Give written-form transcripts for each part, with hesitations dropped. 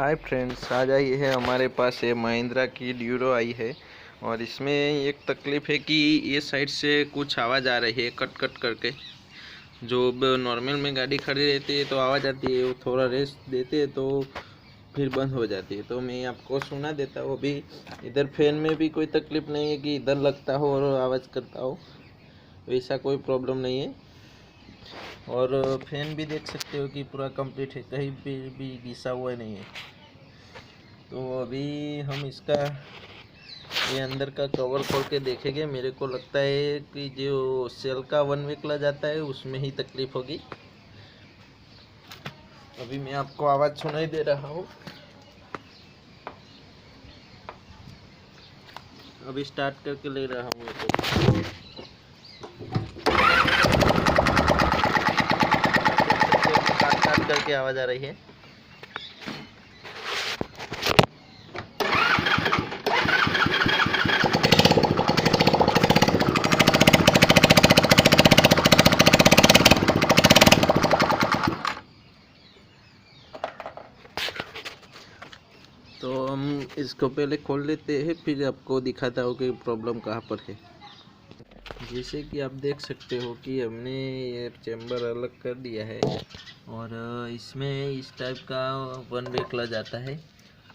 Hi friends, आज आई है हमारे पास ये महिंद्रा की ड्यूरो आई है। और इसमें एक तकलीफ़ है कि ये साइड से कुछ आवाज़ आ रही है कट कट करके। जो नॉर्मल में गाड़ी खड़ी रहती है तो आवाज़ आती है, वो थोड़ा रेस्ट देते हैं तो फिर बंद हो जाती है। तो मैं आपको सुना देता हूँ। अभी इधर फैन में भी कोई तकलीफ़ नहीं है कि इधर लगता हो और आवाज़ करता हो, वैसा कोई प्रॉब्लम नहीं है। और फैन भी देख सकते हो कि पूरा कंप्लीट है, कहीं भी घिसा हुआ नहीं है। तो अभी हम इसका ये अंदर का कवर खोल के देखेंगे। मेरे को लगता है कि जो सेल का वन निकला जाता है उसमें ही तकलीफ होगी। अभी मैं आपको आवाज़ सुनाई दे रहा हूँ। अभी स्टार्ट करके ले रहा हूँ। काट काट करके आवाज़ आ रही है। तो हम इसको पहले खोल लेते हैं, फिर आपको दिखाता हूँ कि प्रॉब्लम कहाँ पर है। जैसे कि आप देख सकते हो कि हमने ये चैम्बर अलग कर दिया है और इसमें इस टाइप का वन वे निकला जाता है।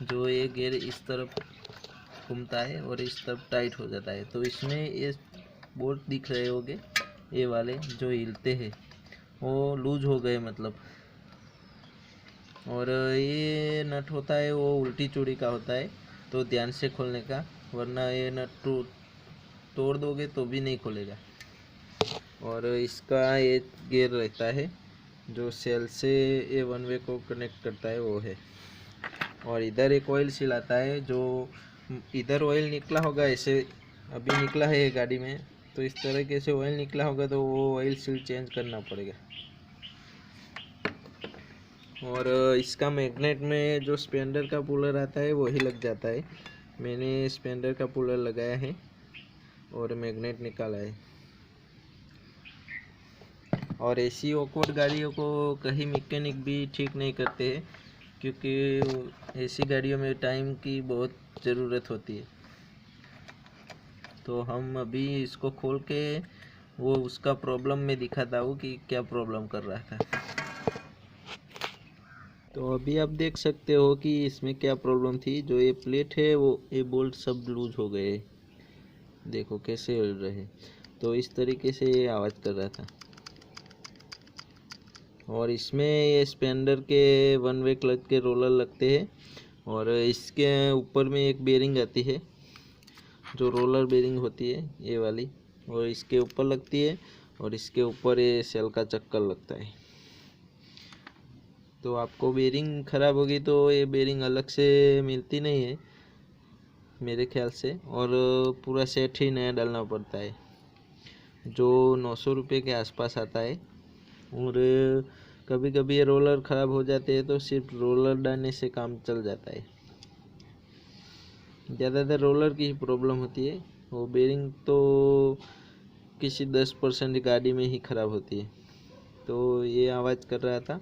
जो ये गियर इस तरफ घूमता है और इस तरफ टाइट हो जाता है। तो इसमें ये बोल्ट दिख रहे होंगे, ये वाले जो हिलते हैं वो लूज हो गए मतलब। और ये नट होता है वो उल्टी चूड़ी का होता है, तो ध्यान से खोलने का, वरना ये नट तोड़ दोगे तो भी नहीं खुलेगा। और इसका ये गियर रहता है जो सेल से ये वन वे को कनेक्ट करता है, वो है। और इधर एक ऑयल सील आता है, जो इधर ऑयल निकला होगा, ऐसे अभी निकला है ये गाड़ी में, तो इस तरीके से ऑयल निकला होगा तो वो ऑयल सील चेंज करना पड़ेगा। और इसका मैग्नेट में जो स्पेंडर का पुलर आता है वही लग जाता है। मैंने स्पेंडर का पुलर लगाया है और मैग्नेट निकाला है। और ऐसी ऑकवर्ड गाड़ियों को कहीं मैकेनिक भी ठीक नहीं करते हैं, क्योंकि ऐसी गाड़ियों में टाइम की बहुत ज़रूरत होती है। तो हम अभी इसको खोल के वो उसका प्रॉब्लम में दिखाता हूँ कि क्या प्रॉब्लम कर रहा था। तो अभी आप देख सकते हो कि इसमें क्या प्रॉब्लम थी। जो ये प्लेट है वो ये बोल्ट सब लूज हो गए, देखो कैसे हिल रहे। तो इस तरीके से ये आवाज़ कर रहा था। और इसमें ये स्पेंडर के वन वे क्लच के रोलर लगते हैं और इसके ऊपर में एक बेरिंग आती है जो रोलर बेरिंग होती है ये वाली, और इसके ऊपर लगती है। और इसके ऊपर ये सेल का चक्कर लगता है। तो आपको बेरिंग ख़राब होगी तो ये बेरिंग अलग से मिलती नहीं है मेरे ख्याल से, और पूरा सेट ही नया डालना पड़ता है जो 900 रुपये के आसपास आता है। और कभी कभी ये रोलर ख़राब हो जाते हैं तो सिर्फ रोलर डालने से काम चल जाता है। ज़्यादातर रोलर की ही प्रॉब्लम होती है, वो बेरिंग तो किसी 10% गाड़ी में ही ख़राब होती है। तो ये आवाज़ कर रहा था।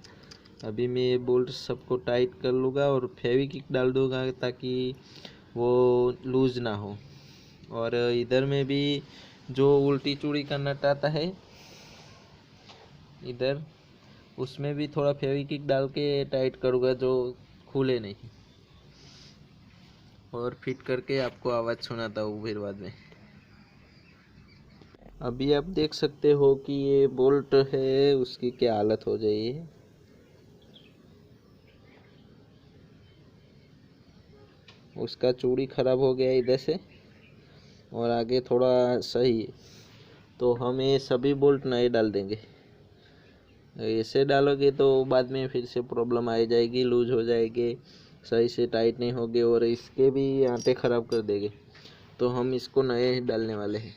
अभी मैं ये बोल्ट सबको टाइट कर लूँगा और फेविक्विक डाल दूँगा ताकि वो लूज़ ना हो। और इधर में भी जो उल्टी चूड़ी का नट आता है इधर, उसमें भी थोड़ा फेविक्विक डाल के टाइट करूँगा जो खुले नहीं। और फिट करके आपको आवाज़ सुनाता हूँ फिर बाद में। अभी आप देख सकते हो कि ये बोल्ट है उसकी क्या हालत हो जाई है। उसका चूड़ी ख़राब हो गया इधर से और आगे थोड़ा सही है। तो हम ये सभी बोल्ट नए डाल देंगे। ऐसे डालोगे तो बाद में फिर से प्रॉब्लम आ जाएगी, लूज हो जाएगी, सही से टाइट नहीं होगे और इसके भी आटे ख़राब कर देंगे। तो हम इसको नए डालने वाले हैं।